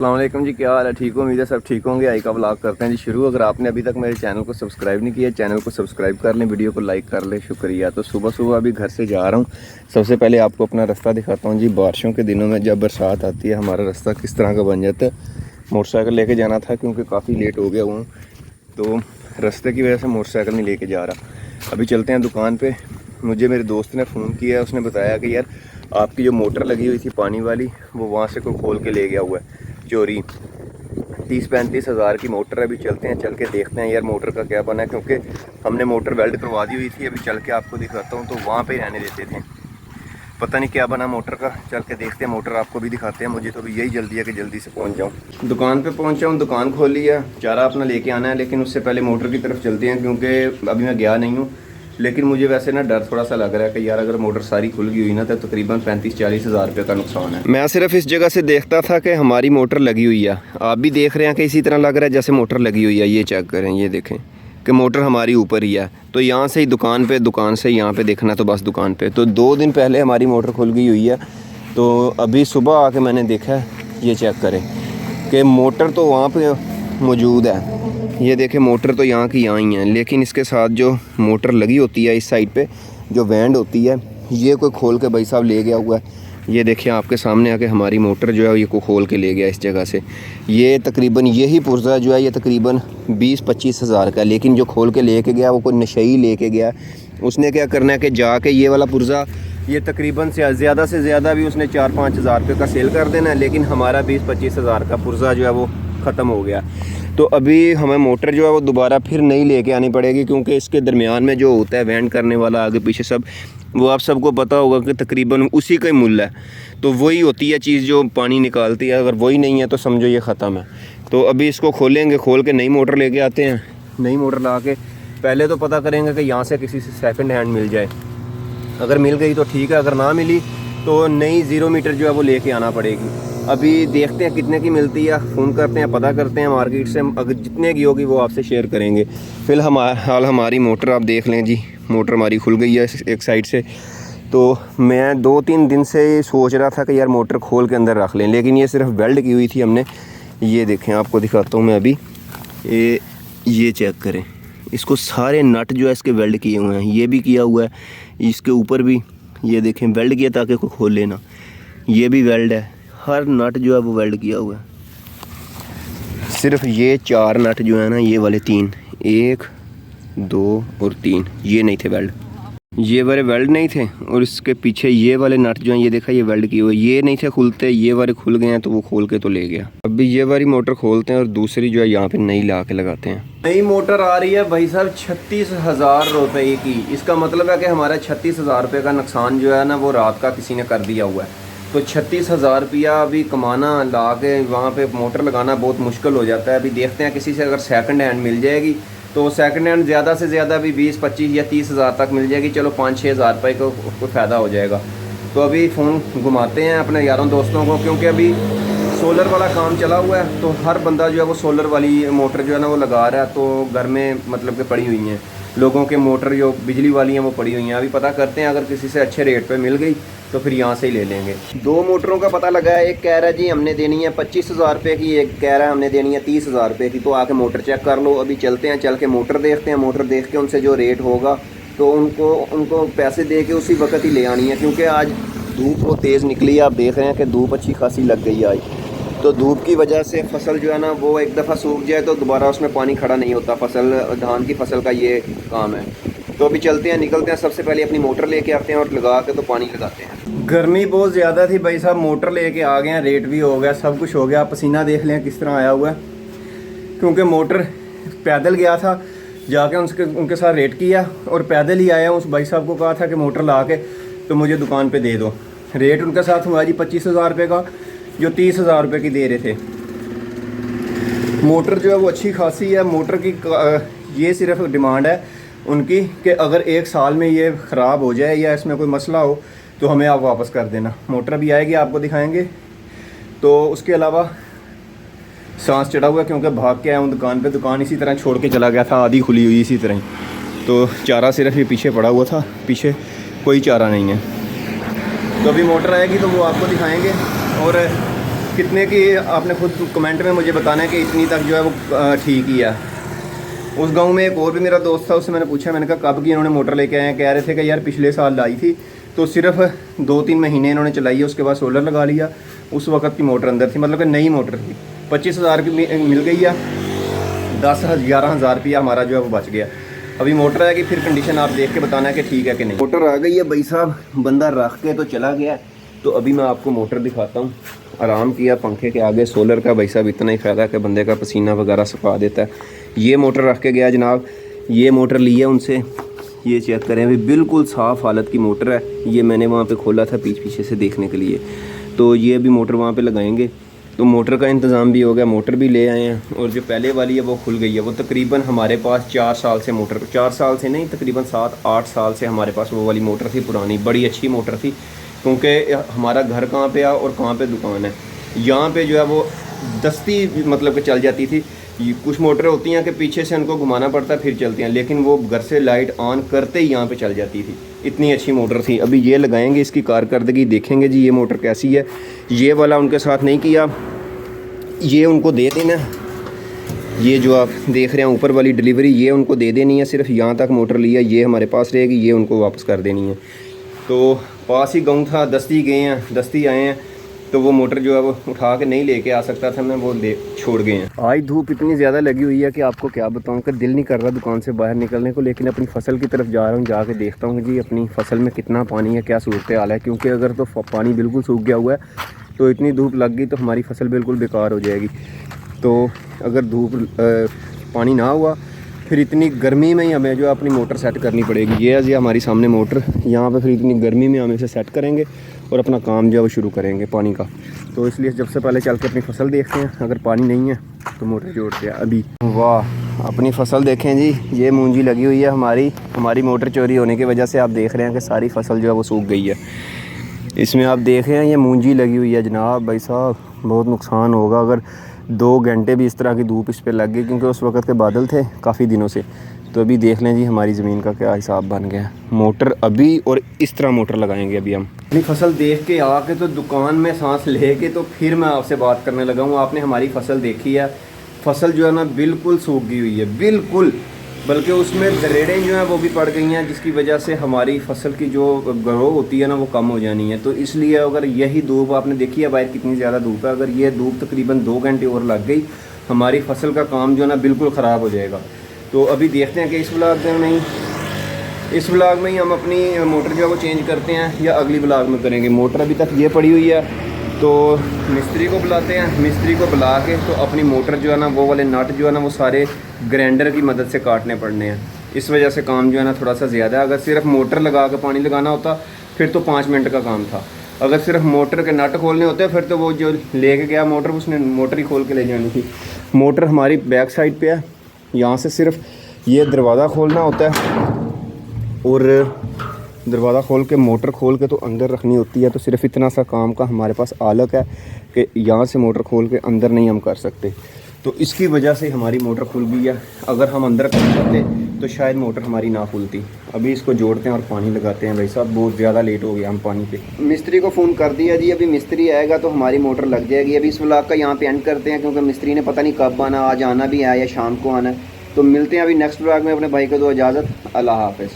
अस्सलाम वालेकुम जी, क्या हाल है? ठीक हो? उम्मीद है सब ठीक होंगे। आई का व्लॉग करते हैं जी शुरू। अगर आपने अभी तक मेरे चैनल को सब्सक्राइब नहीं किया, चैनल को सब्सक्राइब कर लें, वीडियो को लाइक कर लें, शुक्रिया। तो सुबह सुबह अभी घर से जा रहा हूँ। सबसे पहले आपको अपना रास्ता दिखाता हूँ जी। बारिशों के दिनों में जब बरसात आती है हमारा रास्ता किस तरह का बन जाता है। मोटरसाइकिल लेके जाना था क्योंकि काफ़ी लेट हो गया हूँ, तो रास्ते की वजह से मोटरसाइकिल नहीं लेके जा रहा। अभी चलते हैं दुकान पर। मुझे मेरे दोस्त ने फ़ोन किया, उसने बताया कि यार आपकी जो मोटर लगी हुई थी पानी वाली, वो वहाँ से कोई खोल के ले गया हुआ है चोरी। 30-35 हज़ार की मोटर है। अभी चलते हैं, चल के देखते हैं यार मोटर का क्या बना है, क्योंकि हमने मोटर वेल्ड करवा दी हुई थी। अभी चल के आपको दिखाता हूँ, तो वहाँ पे ही रहने देते थे। पता नहीं क्या बना मोटर का, चल के देखते हैं। मोटर आपको भी दिखाते हैं। मुझे तो अभी यही जल्दी है कि जल्दी से पहुँच जाऊँ। दुकान पे पहुँचा हूँ, दुकान खोल ली है, चारा अपना लेके आना है। लेकिन उससे पहले मोटर की तरफ चलते हैं, क्योंकि अभी मैं गया नहीं हूँ। लेकिन मुझे वैसे ना डर थोड़ा सा लग रहा है कि यार अगर मोटर सारी खुल गई हुई ना तो तकरीबन 35-40 हज़ार रुपये का नुकसान है। मैं सिर्फ इस जगह से देखता था कि हमारी मोटर लगी हुई है। आप भी देख रहे हैं कि इसी तरह लग रहा है जैसे मोटर लगी हुई है। ये चेक करें, ये देखें कि मोटर हमारी ऊपर ही है। तो यहाँ से ही दुकान से यहाँ पे देखना, तो बस दुकान पे तो 2 दिन पहले हमारी मोटर खुल गई हुई है। तो अभी सुबह आके मैंने देखा है, ये चेक करें कि मोटर तो वहाँ पे मौजूद है। ये देखें मोटर तो यहाँ की यहाँ ही है, लेकिन इसके साथ जो मोटर लगी होती है इस साइड पे जो वैंड होती है, ये कोई खोल के भाई साहब ले गया हुआ है। ये देखिए आपके सामने आके हमारी मोटर जो है ये को खोल के ले गया इस जगह से। ये तकरीबन यही पुर्जा जो है ये तकरीबन 20-25 हज़ार का है। लेकिन जो खोल के लेके गया वो कोई नशई लेके गया। उसने क्या करना है कि जाके ये वाला पुर्जा ये तकरीबन से ज़्यादा भी उसने 4-5 हज़ार रुपये का सेल कर देना है। लेकिन हमारा 20-25 हज़ार का पुर्जा जो है वो ख़त्म हो गया। तो अभी हमें मोटर जो है वो दोबारा फिर नई लेके आनी पड़ेगी, क्योंकि इसके दरमियान में जो होता है वैंड करने वाला आगे पीछे सब, वो आप सबको पता होगा कि तकरीबन उसी का ही मूल्य है। तो वही होती है चीज़ जो पानी निकालती है। अगर वही नहीं है तो समझो ये ख़त्म है। तो अभी इसको खोलेंगे, खोल के नई मोटर लेके आते हैं। नई मोटर ला के पहले तो पता करेंगे कि यहाँ से किसी से सेकंड हैंड मिल जाए। अगर मिल गई तो ठीक है, अगर ना मिली तो नई 0 मीटर जो है वो लेके आना पड़ेगी। अभी देखते हैं कितने की मिलती है, फ़ोन करते हैं, पता करते हैं मार्केट से। अगर जितने की होगी वो आपसे शेयर करेंगे। फ़िलहाल हमारी मोटर आप देख लें जी। मोटर हमारी खुल गई है एक साइड से। तो मैं 2-3 दिन से सोच रहा था कि यार मोटर खोल के अंदर रख लें, लेकिन ये सिर्फ वेल्ड की हुई थी हमने। ये देखें, आपको दिखाता हूँ मैं अभी। ये चेक करें, इसको सारे नट जो है इसके वेल्ड किए हुए हैं। ये भी किया हुआ है, इसके ऊपर भी ये देखें वेल्ड किया ताकि कोई खोल लेना। ये भी वेल्ड है, हर नट जो है वो वेल्ड किया हुआ है। सिर्फ ये 4 नट जो है ना, ये वाले 3, 1, 2 और 3, ये नहीं थे वेल्ड। ये वाले वेल्ड नहीं थे। और इसके पीछे ये वाले नट जो हैं, ये देखा, ये वेल्ड किए हुए, ये नहीं थे खुलते। ये वाले खुल गए हैं तो वो खोल के तो ले गया। अभी ये वाली मोटर खोलते हैं और दूसरी जो है यहाँ पे नई ला के लगाते हैं। नई मोटर आ रही है भाई साहब 36 हज़ार रुपये की। इसका मतलब है कि हमारा 36 हज़ार रुपये का नुकसान जो है ना वो रात का किसी ने कर दिया हुआ है। तो 36 हज़ार रुपया अभी कमाना, ला के वहाँ पे मोटर लगाना बहुत मुश्किल हो जाता है। अभी देखते हैं किसी से अगर सेकंड हैंड मिल जाएगी तो सेकंड हैंड ज़्यादा से ज़्यादा भी 20-25 या 30 हज़ार तक मिल जाएगी। चलो 5-6 हज़ार रुपये को फ़ायदा हो जाएगा। तो अभी फ़ोन घुमाते हैं अपने यारों दोस्तों को, क्योंकि अभी सोलर वाला काम चला हुआ है। तो हर बंदा जो है वो सोलर वाली मोटर जो है ना वो लगा रहा है। तो घर में मतलब कि पड़ी हुई हैं लोगों के मोटर जो बिजली वाली हैं वो पड़ी हुई हैं। अभी पता करते हैं, अगर किसी से अच्छे रेट पे मिल गई तो फिर यहाँ से ही ले लेंगे। 2 मोटरों का पता लगा है। एक कह रहा है जी हमने देनी है 25 हज़ार रुपये की, एक कह रहा है हमने देनी है 30 हज़ार रुपये की। तो आके मोटर चेक कर लो। अभी चलते हैं, चल के मोटर देखते हैं। मोटर देख के उनसे जो रेट होगा तो उनको पैसे दे के उसी वक्त ही ले आनी है, क्योंकि आज धूप बहुत तेज़ निकली है। आप देख रहे हैं कि धूप अच्छी खासी लग गई है आज। तो धूप की वजह से फसल जो है ना वो एक दफ़ा सूख जाए तो दोबारा उसमें पानी खड़ा नहीं होता। फसल, धान की फसल का ये काम है। तो अभी चलते हैं, निकलते हैं। सबसे पहले अपनी मोटर लेके आते हैं और लगा के तो पानी लगाते हैं। गर्मी बहुत ज़्यादा थी भाई साहब, मोटर लेके आ गए हैं, रेट भी हो गया, सब कुछ हो गया। पसीना देख लें किस तरह आया हुआ है, क्योंकि मोटर पैदल गया था, जाके उनके साथ रेट किया और पैदल ही आया। उस भाई साहब को कहा था कि मोटर ला के तो मुझे दुकान पर दे दो। रेट उनके साथ हुआ जी 25 हज़ार रुपये का, जो 30 हज़ार रुपये की दे रहे थे। मोटर जो है वो अच्छी खासी है। मोटर की ये सिर्फ डिमांड है उनकी कि अगर 1 साल में ये ख़राब हो जाए या इसमें कोई मसला हो तो हमें आप वापस कर देना। मोटर भी आएगी, आपको दिखाएंगे। तो उसके अलावा सांस चढ़ा हुआ है, क्योंकि भाग के आया हूँ दुकान पे। दुकान इसी तरह छोड़ के चला गया था, आधी खुली हुई इसी तरह ही। तो चारा सिर्फ ये पीछे पड़ा हुआ था, पीछे कोई चारा नहीं है। तो अभी मोटर आएगी तो वो आपको दिखाएँगे। और कितने की आपने खुद कमेंट में मुझे बताना है कि इतनी तक जो है वो ठीक ही है। उस गांव में एक और भी मेरा दोस्त था, उससे मैंने पूछा, मैंने कहा कब की इन्होंने मोटर लेके आए हैं। कह रहे थे कि यार पिछले साल लाई थी, तो सिर्फ 2-3 महीने इन्होंने चलाई है, उसके बाद सोलर लगा लिया। उस वक्त की मोटर अंदर थी, मतलब कि नई मोटर थी। 25,000 की मिल गई है, 10,000-11,000 रुपया हमारा जो है वो बच गया। अभी मोटर आएगी फिर कंडीशन आप देख के बताना है कि ठीक है कि नहीं। मोटर आ गई है भाई साहब, बंदा रख के तो चला गया। तो अभी मैं आपको मोटर दिखाता हूँ। आराम किया पंखे के आगे। सोलर का भाई साहब इतना ही फ़ायदा है कि बंदे का पसीना वगैरह सुखा देता है। ये मोटर रख के गया जनाब, ये मोटर ली है उनसे, ये चेक करें अभी बिल्कुल साफ़ हालत की मोटर है। ये मैंने वहाँ पे खोला था पीछे से देखने के लिए। तो ये अभी मोटर वहाँ पे लगाएंगे, तो मोटर का इंतज़ाम भी हो गया, मोटर भी ले आए हैं। और जो पहले वाली है वो खुल गई है। वो तकरीबन हमारे पास 4 साल से मोटर, 4 साल से नहीं तकरीबन 7-8 साल से हमारे पास वो वाली मोटर थी पुरानी। बड़ी अच्छी मोटर थी, क्योंकि हमारा घर कहाँ पे है और कहाँ पे दुकान है। यहाँ पे जो है वो दस्ती मतलब कि चल जाती थी। कुछ मोटरें होती हैं कि पीछे से उनको घुमाना पड़ता है फिर चलती हैं, लेकिन वो घर से लाइट ऑन करते ही यहाँ पे चल जाती थी। इतनी अच्छी मोटर थी। अभी ये लगाएंगे, इसकी कारकर्दगी देखेंगे जी ये मोटर कैसी है। ये वाला उनके साथ नहीं किया, ये उनको दे देना। ये जो आप देख रहे हैं ऊपर वाली डिलीवरी, ये उनको दे देनी है। सिर्फ यहाँ तक मोटर लिया, ये हमारे पास रहेगी, ये उनको वापस कर देनी है। तो पास ही गाँव था, दस्ती गए हैं, दस्ती आए हैं, तो वो मोटर जो है वो उठा के नहीं लेके आ सकता था मैं, वो ले छोड़ गए हैं। आज धूप इतनी ज़्यादा लगी हुई है कि आपको क्या बताऊं कि दिल नहीं कर रहा दुकान से बाहर निकलने को। लेकिन अपनी फसल की तरफ जा रहा हूं, जाके देखता हूं जी अपनी फसल में कितना पानी है, क्या सूरत हाल है। क्योंकि अगर तो पानी बिल्कुल सूख गया हुआ है तो इतनी धूप लग गई तो हमारी फसल बिल्कुल बेकार हो जाएगी। तो अगर धूप पानी ना हुआ फिर इतनी गर्मी में ही हमें जो अपनी मोटर सेट करनी पड़ेगी। ये है जी हमारी सामने मोटर, यहाँ पे फिर इतनी गर्मी में हम इसे सेट करेंगे और अपना काम जो है वो शुरू करेंगे पानी का। तो इसलिए सबसे पहले चल के अपनी फसल देखते हैं, अगर पानी नहीं है तो मोटर जोड़ते हैं अभी। वाह, अपनी फसल देखें जी, ये मूंजी लगी हुई है हमारी मोटर चोरी होने की वजह से आप देख रहे हैं कि सारी फसल जो है वो सूख गई है। इसमें आप देख रहे हैं ये मूंजी लगी हुई है जनाब। भाई साहब बहुत नुकसान होगा अगर 2 घंटे भी इस तरह की धूप इस पर लग गई, क्योंकि उस वक्त के बादल थे काफ़ी दिनों से। तो अभी देख लें जी हमारी ज़मीन का क्या हिसाब बन गया। मोटर अभी और इस तरह मोटर लगाएंगे अभी हम। अपनी फसल देख के आके तो दुकान में सांस लेके तो फिर मैं आपसे बात करने लगा हूँ। आपने हमारी फसल देखी है, फसल जो है ना बिल्कुल सूख गई हुई है, बिल्कुल। बल्कि उसमें दरेड़ें जो हैं वो भी पड़ गई हैं, जिसकी वजह से हमारी फसल की जो ग्रो होती है ना वो कम हो जानी है। तो इसलिए अगर यही धूप आपने देखी है बाहर कितनी ज़्यादा धूप है, अगर ये धूप तकरीबन 2 घंटे और लग गई हमारी फसल का काम जो है ना बिल्कुल ख़राब हो जाएगा। तो अभी देखते हैं कि इस ब्लॉग में ही हम अपनी मोटर जो है वो चेंज करते हैं या अगली ब्लॉग में करेंगे। मोटर अभी तक ये पड़ी हुई है, तो मिस्त्री को बुलाते हैं। मिस्त्री को बुला के तो अपनी मोटर जो है ना वो वाले नट जो है ना वो सारे ग्राइंडर की मदद से काटने पड़ने हैं। इस वजह से काम जो है ना थोड़ा सा ज़्यादा है। अगर सिर्फ मोटर लगा के पानी लगाना होता फिर तो 5 मिनट का काम था। अगर सिर्फ मोटर के नट खोलने होते फिर तो वो जो लेके गया मोटर उसने मोटर ही खोल के ले जानी थी। मोटर हमारी बैक साइड पे है, यहाँ से सिर्फ ये दरवाज़ा खोलना होता है और दरवाज़ा खोल के मोटर खोल के तो अंदर रखनी होती है। तो सिर्फ इतना सा काम का हमारे पास आलक है कि यहाँ से मोटर खोल के अंदर नहीं हम कर सकते। तो इसकी वजह से हमारी मोटर खुल गई है। अगर हम अंदर कर सकते तो शायद मोटर हमारी ना खुलती। अभी इसको जोड़ते हैं और पानी लगाते हैं। भाई साहब बहुत ज़्यादा लेट हो गया हम पानी पे। मिस्त्री को फ़ोन कर दिया जी, अभी मिस्त्री आएगा तो हमारी मोटर लग जाएगी। अभी इस व्लॉग का यहाँ पे एंड करते हैं, क्योंकि मिस्त्री ने पता नहीं कब आना, आज आना भी है या शाम को आना है। तो मिलते हैं अभी नेक्स्ट व्लॉग में। अपने भाई को दो इजाज़त, अल्लाह हाफ़िज़।